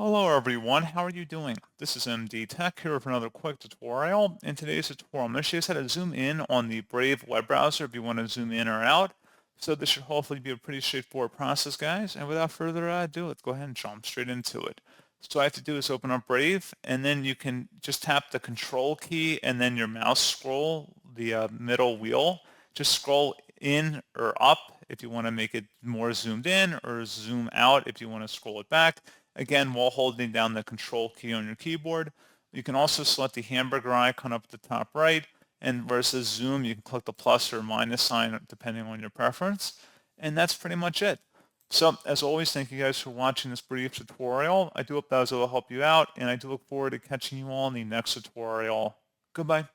Hello everyone, how are you doing? This is MD Tech here with another quick tutorial. In today's tutorial, I'm going to show you how to zoom in on the Brave web browser if you want to zoom in or out. So this should hopefully be a pretty straightforward process, guys. And without further ado, let's go ahead and jump straight into it. So what I have to do is open up Brave, and then you can just tap the Control key and then your mouse scroll, the middle wheel. Just scroll in or up if you want to make it more zoomed in, or zoom out if you want to scroll it back. Again, while holding down the Control key on your keyboard. You can also select the hamburger icon up at the top right, and where it says zoom, you can click the plus or minus sign depending on your preference. And that's pretty much it. So as always, thank you guys for watching this brief tutorial. I do hope that will help you out, and I do look forward to catching you all in the next tutorial. Goodbye.